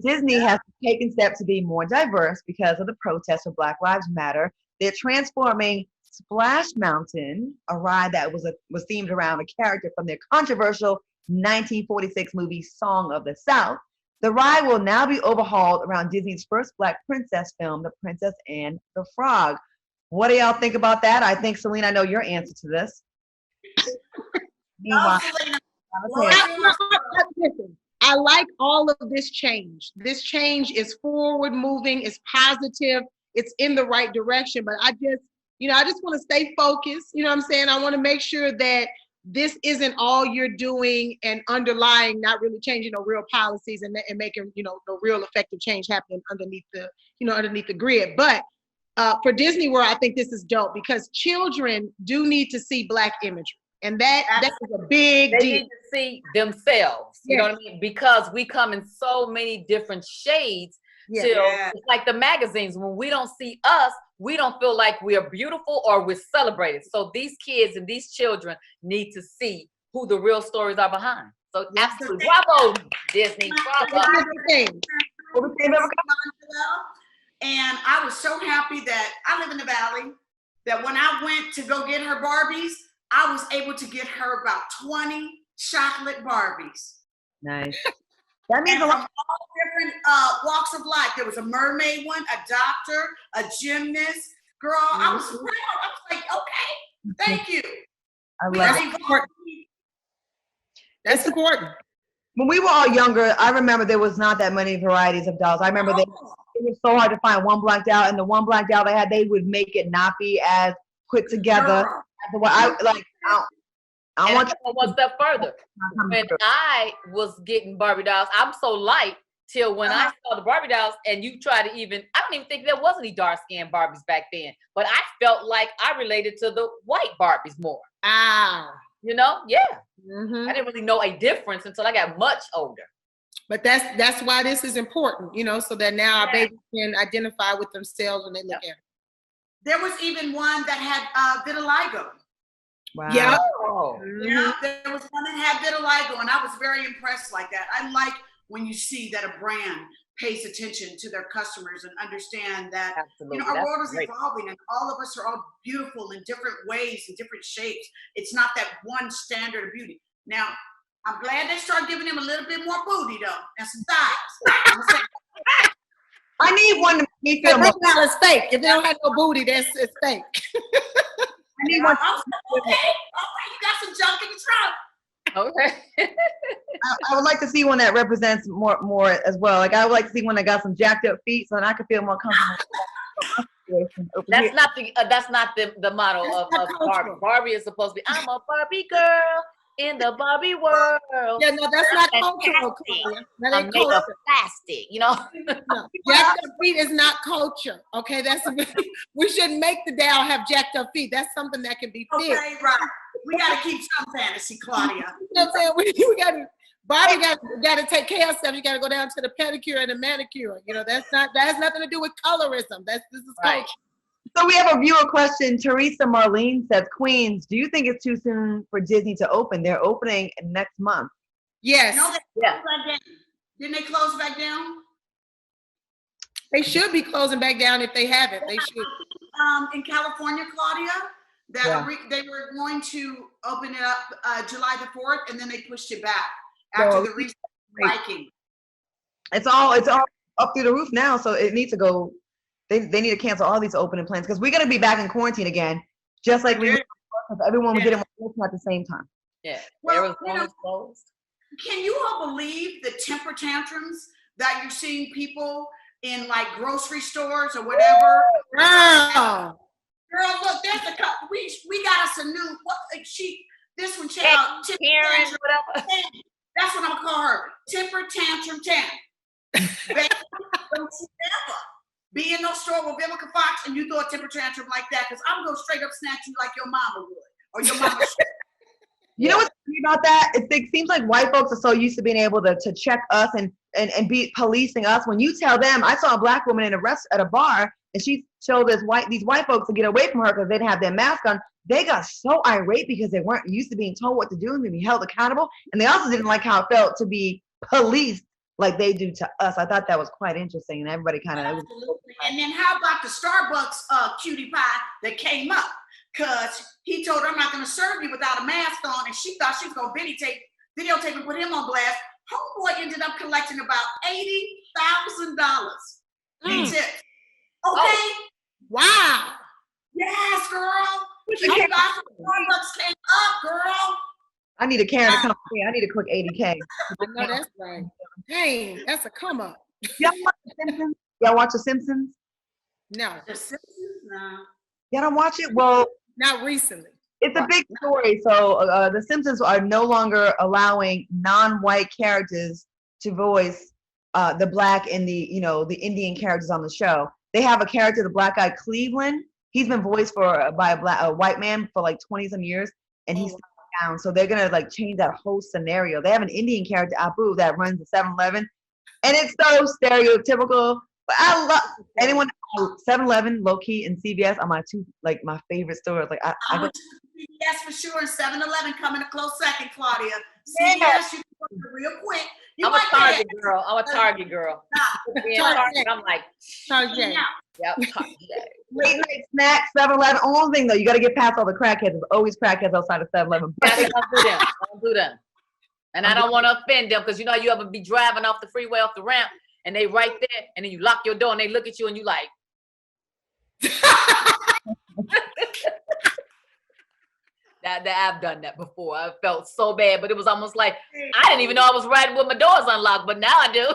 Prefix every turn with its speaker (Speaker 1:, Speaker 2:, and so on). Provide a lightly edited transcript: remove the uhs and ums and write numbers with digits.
Speaker 1: Disney has taken steps to be more diverse because of the protests for Black Lives Matter. They're transforming Splash Mountain, a ride that was themed around a character from their controversial 1946 movie Song of the South. The ride will now be overhauled around Disney's first Black princess film, The Princess and the Frog. What do y'all think about that? I think, Selena, I know your answer to this. Meanwhile,
Speaker 2: listen, I like all of this change. This change is forward moving, it's positive, it's in the right direction. But I just want to stay focused. You know what I'm saying? I want to make sure that this isn't all you're doing and underlying, not really changing no real policies and making, no real effective change happening underneath the grid. But for Disney World, I think this is dope because children do need to see Black imagery. And that is a big deal.
Speaker 3: They need to see themselves, you know what I mean? Because we come in so many different shades. It's like the magazines. When we don't see us, we don't feel like we're beautiful or we're celebrated. So these kids and these children need to see who the real stories are behind. So absolutely, bravo, Disney, bravo.
Speaker 4: And I was so happy that I live in the Valley, that when I went to go get her Barbies, I was able to get her about 20 chocolate Barbies.
Speaker 1: Nice. That means
Speaker 4: from all different walks of life. There was a mermaid one, a doctor, a gymnast. Girl, I was proud. I was like, okay, thank you.
Speaker 1: I love it.
Speaker 2: That's important.
Speaker 1: When we were all younger, I remember there was not that many varieties of dolls. I remember it was so hard to find one blacked out, and the one blacked out they had, they would make it not be as put together. I want to
Speaker 3: go one step further. When I was getting Barbie dolls, I'm so light till when I saw the Barbie dolls, and you try to I don't even think there was any dark skinned Barbies back then, but I felt like I related to the white Barbies more. I didn't really know a difference until I got much older.
Speaker 2: But that's why this is important, so that now our babies can identify with themselves when they look at it.
Speaker 4: There was even one that had vitiligo.
Speaker 1: Wow.
Speaker 2: Yeah.
Speaker 4: Yeah, there was one that had vitiligo, and I was very impressed like that. I like when you see that a brand pays attention to their customers and understand that our world is evolving, and all of us are all beautiful in different ways and different shapes. It's not that one standard of beauty. Now, I'm glad they started giving them a little bit more booty though, and some thighs.
Speaker 1: I need one to make feel
Speaker 2: more. It's fake. If they don't have no booty, it's fake.
Speaker 1: I need one.
Speaker 4: Okay, you got some junk in the trunk.
Speaker 3: Okay.
Speaker 1: I would like to see one that represents more as well. Like I would like to see one that got some jacked up feet, so that I could feel more comfortable.
Speaker 3: That's not the motto of Barbie. Barbie is supposed to be, I'm a Barbie girl in the Barbie world.
Speaker 2: Yeah, no, that's not cultural. That ain't
Speaker 3: made of plastic,
Speaker 2: No, jacked up feet is not culture. Okay, we shouldn't make the doll have jacked up feet. That's something that can be fixed.
Speaker 4: Okay, right. We got to keep some fantasy, Claudia.
Speaker 2: You know what I'm saying? We got to. Barbie got to take care of stuff. You got to go down to the pedicure and the manicure. That has nothing to do with colorism. This is culture.
Speaker 1: So we have a viewer question. Teresa Marlene says, Queens, do you think it's too soon for Disney to open? They're opening next month.
Speaker 2: Yes.
Speaker 4: No, didn't they close back down?
Speaker 2: They should be closing back down if they haven't. They should.
Speaker 4: In California, Claudia, they were going to open it up July the 4th, and then they pushed it back after the recent striking.
Speaker 1: It's all up through the roof now, so it needs to go. They need to cancel all these opening plans because we're going to be back in quarantine again, just like everyone was getting at the same time.
Speaker 3: Yeah,
Speaker 4: well, closed. Can you all believe the temper tantrums that you're seeing people in like grocery stores or whatever?
Speaker 2: Wow.
Speaker 4: Girl, look, there's a couple. We got us a new. This one, child.
Speaker 3: Karen, whatever.
Speaker 4: That's what I'm gonna call her. Temper tantrum 10. Don't you ever be in no store with Vivica Fox and you throw a temper tantrum like that, because I'm gonna straight up snatch you like your mama would, or your mama should.
Speaker 1: You know what's funny about that? It seems like white folks are so used to being able to check us and be policing us. When you tell them, I saw a black woman at a bar, and she told these white folks to get away from her because they didn't have their mask on. They got so irate because they weren't used to being told what to do and to be held accountable. And they also didn't like how it felt to be policed like they do to us. I thought that was quite interesting, and everybody kind of.
Speaker 4: Absolutely. And then how about the Starbucks cutie pie that came up? Because he told her, I'm not going to serve you without a mask on, and she thought she was going to videotape and put him on blast. Homeboy ended up collecting about $80,000 in tips. Okay?
Speaker 2: Oh. Wow.
Speaker 4: Yes, girl. Starbucks came up, girl.
Speaker 1: I need a Karen to come here. I need a quick 80K.
Speaker 2: I know that's right. Dang, that's a come up.
Speaker 1: Y'all watch The Simpsons? Y'all watch The Simpsons?
Speaker 2: No.
Speaker 4: The Simpsons? No.
Speaker 1: Y'all don't watch it? Well,
Speaker 2: not recently.
Speaker 1: It's a big story. So The Simpsons are no longer allowing non-white characters to voice the black and the Indian characters on the show. They have a character, the black guy Cleveland. He's been voiced by a white man for like 20 some years, and he's down. So they're gonna like change that whole scenario. They have an Indian character, Abu, that runs the 7-Eleven, and it's so stereotypical. But I love anyone. 7-Eleven, low key, and CVS are my two my favorite stores. Like I go
Speaker 4: to CVS for sure, and 7-Eleven coming a close second, Claudia. CVS, you can go real quick.
Speaker 3: I'm a Target girl. I'm a Target girl. Target, I'm like
Speaker 2: Target.
Speaker 3: Yep, Target.
Speaker 1: Late night snacks, 7-Eleven. Only thing though, you got to get past all the crackheads. There's always crackheads outside of 7-Eleven.
Speaker 3: Yeah, don't do them. And I don't want to offend them because you ever be driving off the freeway, off the ramp, and they right there, and then you lock your door and they look at you and you like. That I've done that before. I felt so bad, but it was almost like I didn't even know I was riding with my doors unlocked, but now I do.